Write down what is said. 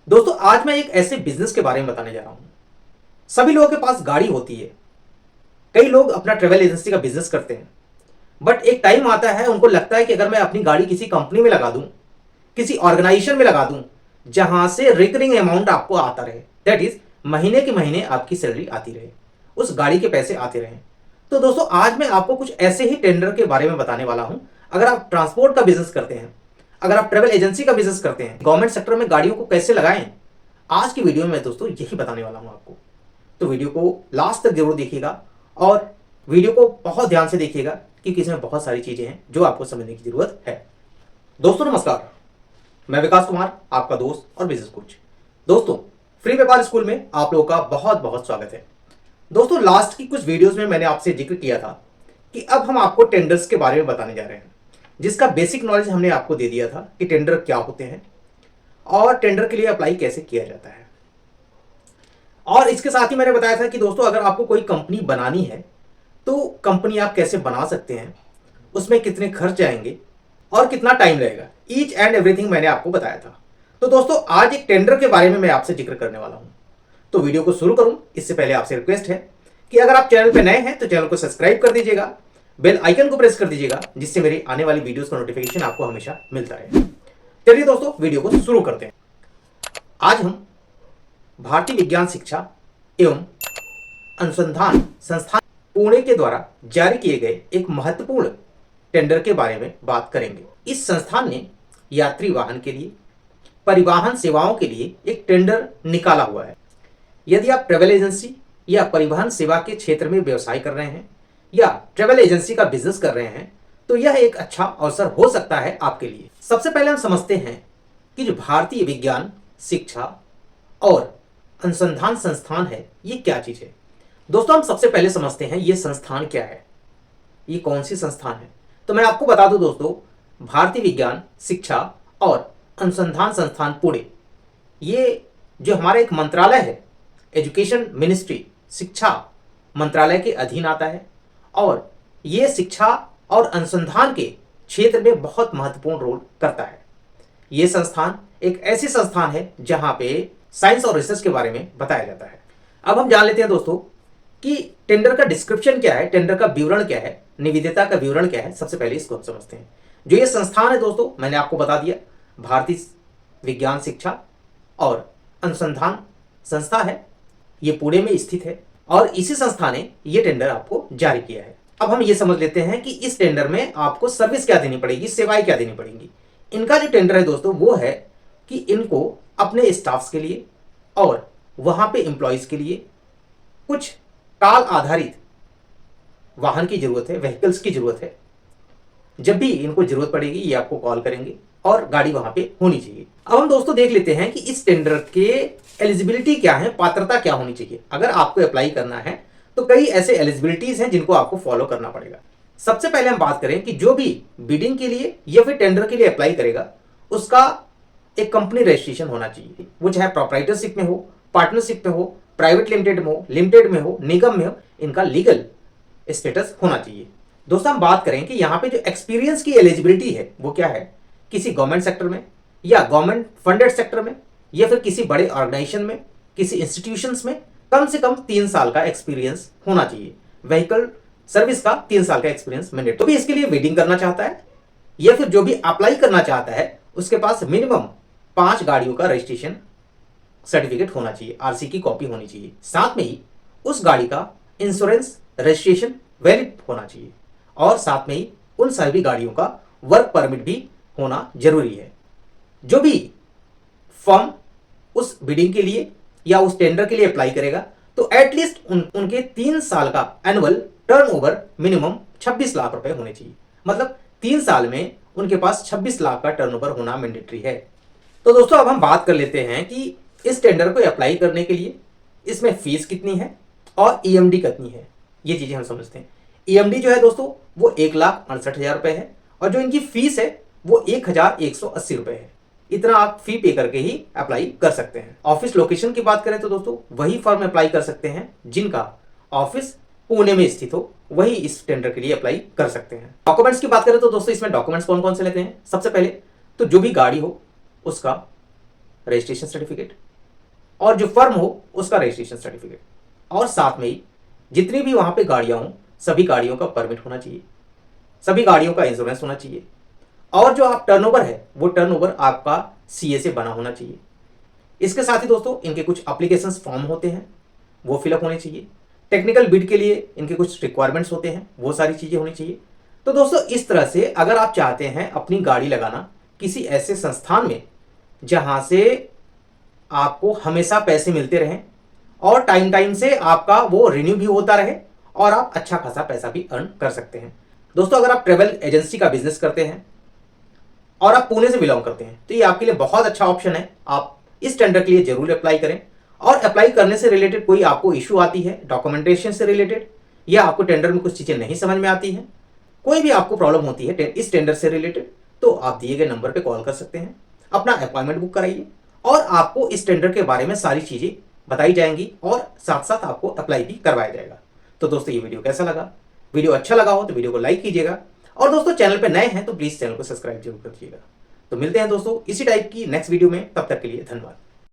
दोस्तों आज मैं एक ऐसे बिजनेस के बारे में बताने जा रहा हूं। सभी लोगों के पास गाड़ी होती है। कई लोग अपना ट्रेवल एजेंसी का बिजनेस करते हैं, बट एक टाइम आता है उनको लगता है कि अगर मैं अपनी गाड़ी किसी कंपनी में लगा दूं, किसी ऑर्गेनाइजेशन में लगा दूं, जहां से रिकरिंग अमाउंट आपको आता रहे, दैट इज महीने के महीने आपकी सैलरी आती रहे, उस गाड़ी के पैसे आते रहे। तो दोस्तों आज मैं आपको कुछ ऐसे ही टेंडर के बारे में बताने वाला हूं। अगर आप ट्रांसपोर्ट का बिजनेस करते हैं, अगर आप ट्रेवल एजेंसी का बिजनेस करते हैं, गवर्नमेंट सेक्टर में गाड़ियों को कैसे लगाएं, आज की वीडियो में दोस्तों यही बताने वाला हूं आपको। तो वीडियो को लास्ट तक जरूर देखिएगा और वीडियो को बहुत ध्यान से देखिएगा, क्योंकि इसमें बहुत सारी चीजें हैं जो आपको समझने की जरूरत है। दोस्तों नमस्कार, मैं विकास कुमार, आपका दोस्त और बिजनेस कोच। दोस्तों फ्री व्यापार स्कूल में आप लोगों का बहुत बहुत स्वागत है। दोस्तों लास्ट की कुछ वीडियोस में मैंने आपसे जिक्र किया था कि अब हम आपको टेंडर्स के बारे में बताने जा रहे हैं, जिसका बेसिक नॉलेज हमने आपको दे दिया था कि टेंडर क्या होते हैं और टेंडर के लिए अप्लाई कैसे किया जाता है। और इसके साथ ही मैंने बताया था कि दोस्तों अगर आपको कोई कंपनी बनानी है तो कंपनी आप कैसे बना सकते हैं, उसमें कितने खर्च आएंगे और कितना टाइम लगेगा, ईच एंड एवरीथिंग मैंने आपको बताया था। तो दोस्तों आज एक टेंडर के बारे में मैं आपसे जिक्र करने वाला हूं। तो वीडियो को शुरू करूं इससे पहले आपसे रिक्वेस्ट है कि अगर आप चैनल पर नए हैं तो चैनल को सब्सक्राइब कर दीजिएगा, बेल आइकन को प्रेस कर दीजिएगा, जिससे मेरी आने वाली वीडियोस का नोटिफिकेशन आपको हमेशा मिलता रहे। चलिए दोस्तों वीडियो को शुरू करते हैं। आज हम भारतीय विज्ञान शिक्षा एवं अनुसंधान संस्थान पुणे के द्वारा जारी किए गए एक महत्वपूर्ण टेंडर के बारे में बात करेंगे। इस संस्थान ने यात्री वाहन के लिए, परिवहन सेवाओं के लिए एक टेंडर निकाला हुआ है। यदि आप ट्रेवल एजेंसी या परिवहन सेवा के क्षेत्र में व्यवसाय कर रहे हैं या ट्रेवल एजेंसी का बिजनेस कर रहे हैं तो यह एक अच्छा अवसर हो सकता है आपके लिए। सबसे पहले हम समझते हैं कि जो भारतीय विज्ञान शिक्षा और अनुसंधान संस्थान है ये क्या चीज है। दोस्तों हम सबसे पहले समझते हैं ये संस्थान क्या है, ये कौन सी संस्थान है। तो मैं आपको बता दूं दोस्तों, भारतीय विज्ञान शिक्षा और अनुसंधान संस्थान पुणे, ये जो हमारा एक मंत्रालय है, एजुकेशन मिनिस्ट्री, शिक्षा मंत्रालय के अधीन आता है और ये शिक्षा और अनुसंधान के क्षेत्र में बहुत महत्वपूर्ण रोल करता है। ये संस्थान एक ऐसी संस्थान है जहां पे साइंस और रिसर्च के बारे में बताया जाता है। अब हम जान लेते हैं दोस्तों कि टेंडर का डिस्क्रिप्शन क्या है, टेंडर का विवरण क्या है, निविदेता का विवरण क्या है। सबसे पहले इसको हम समझते हैं। जो ये संस्थान है दोस्तों, मैंने आपको बता दिया, भारतीय विज्ञान शिक्षा और अनुसंधान संस्था है, ये पुणे में स्थित है और इसी संस्था ने ये टेंडर आपको जारी किया है। अब हम ये समझ लेते हैं कि इस टेंडर में आपको सर्विस क्या देनी पड़ेगी, सेवाएं क्या देनी पड़ेंगी। इनका जो टेंडर है दोस्तों वो है कि इनको अपने स्टाफ्स के लिए और वहां पे एम्प्लॉइज के लिए कुछ काल आधारित वाहन की जरूरत है, व्हीकल्स की जरूरत है। जब भी इनको जरूरत पड़ेगी ये आपको कॉल करेंगे और गाड़ी वहां पे होनी चाहिए। अब हम दोस्तों देख लेते हैं कि इस टेंडर के एलिजिबिलिटी क्या है, पात्रता क्या होनी चाहिए। अगर आपको अप्लाई करना है तो कई ऐसे एलिजिबिलिटीज हैं जिनको आपको फॉलो करना पड़ेगा। सबसे पहले हम बात करें कि जो भी बिडिंग के लिए या फिर टेंडर के लिए अप्लाई करेगा उसका एक कंपनी रजिस्ट्रेशन होना चाहिए, वो चाहे प्रोप्राइटरशिप में हो, पार्टनरशिप में हो, प्राइवेट लिमिटेड में हो, लिमिटेड में हो, निगम में हो, इनका लीगल स्टेटस होना चाहिए। दोस्तों हम बात करें कि यहाँ पे जो एक्सपीरियंस की एलिजिबिलिटी है वो क्या है, किसी गवर्नमेंट सेक्टर में या गवर्नमेंट फंडेड सेक्टर में या फिर किसी बड़े ऑर्गेनाइजेशन में, किसी इंस्टीट्यूशंस में कम से कम 3 साल का एक्सपीरियंस होना चाहिए। व्हीकल सर्विस का 3 साल का एक्सपीरियंस मैंडेटरी। तो भी इसके लिए वेटिंग करना चाहता है या फिर जो भी अप्लाई करना चाहता है उसके पास मिनिमम 5 गाड़ियों का रजिस्ट्रेशन सर्टिफिकेट होना चाहिए, आरसी की कॉपी होनी चाहिए। साथ में ही उस गाड़ी का इंश्योरेंस रजिस्ट्रेशन वैलिड होना चाहिए और साथ में ही उन सभी गाड़ियों का वर्क परमिट भी होना जरूरी है। जो भी फर्म उस बिडिंग के लिए या उस टेंडर के लिए अप्लाई करेगा तो एटलीस्ट उनके 3 साल का एनुअल टर्नओवर मिनिमम 26 लाख रुपए होने चाहिए। मतलब 3 साल में उनके पास 26 लाख का टर्नओवर होना मैंडेटरी है। तो दोस्तों अब हम बात कर लेते हैं कि इस टेंडर को अप्लाई करने के लिए इसमें फीस कितनी है और ईएमडी कितनी है, ये चीजें हम समझते हैं। ईएमडी जो है दोस्तों वो 1,68,000 रुपए है और जो इनकी फीस है वो 1,180 रुपए है। इतना आप फी पे करके ही अप्लाई कर सकते हैं। ऑफिस लोकेशन की बात करें तो दोस्तों वही फर्म अप्लाई कर सकते हैं जिनका ऑफिस पुणे में स्थित हो, वही इस टेंडर के लिए अप्लाई कर सकते हैं। डॉक्यूमेंट्स की बात करें तो दोस्तों इसमें डॉक्यूमेंट्स कौन कौन से लेते हैं। सबसे पहले तो जो भी गाड़ी हो उसका रजिस्ट्रेशन सर्टिफिकेट, और जो फर्म हो उसका रजिस्ट्रेशन सर्टिफिकेट, और साथ में ही जितनी भी वहाँ पे गाड़ियाँ हों सभी गाड़ियों का परमिट होना चाहिए, सभी गाड़ियों का इंश्योरेंस होना चाहिए, और जो आप टर्नओवर है वो टर्नओवर आपका सीए से बना होना चाहिए। इसके साथ ही दोस्तों इनके कुछ एप्लीकेशंस फॉर्म होते हैं वो फिलअप होने चाहिए, टेक्निकल बिड के लिए इनके कुछ रिक्वायरमेंट्स होते हैं वो सारी चीज़ें होनी चाहिए। तो दोस्तों इस तरह से अगर आप चाहते हैं अपनी गाड़ी लगाना किसी ऐसे संस्थान में जहां से आपको हमेशा पैसे मिलते रहें और टाइम टाइम से आपका वो रिन्यू भी होता रहे और आप अच्छा खासा पैसा भी अर्न कर सकते हैं। दोस्तों अगर आप ट्रेवल एजेंसी का बिजनेस करते हैं और आप पुणे से बिलोंग करते हैं तो ये आपके लिए बहुत अच्छा ऑप्शन है। आप इस टेंडर के लिए जरूर अप्लाई करें, और अप्लाई करने से रिलेटेड कोई आपको इशू आती है डॉक्यूमेंटेशन से रिलेटेड, या आपको टेंडर में कुछ चीज़ें नहीं समझ में आती हैं, कोई भी आपको प्रॉब्लम होती है इस टेंडर से रिलेटेड, तो आप दिए गए नंबर पर कॉल कर सकते हैं, अपना अपॉइंटमेंट बुक कराइए और आपको इस टेंडर के बारे में सारी चीज़ें बताई जाएंगी और साथ साथ आपको अप्लाई भी करवाया जाएगा। तो दोस्तों ये वीडियो कैसा लगा? वीडियो अच्छा लगा हो तो वीडियो को लाइक कीजिएगा, और दोस्तों चैनल पे नए हैं तो प्लीज़ चैनल को सब्सक्राइब जरूर करिएगा। तो मिलते हैं दोस्तों इसी टाइप की नेक्स्ट वीडियो में, तब तक के लिए धन्यवाद।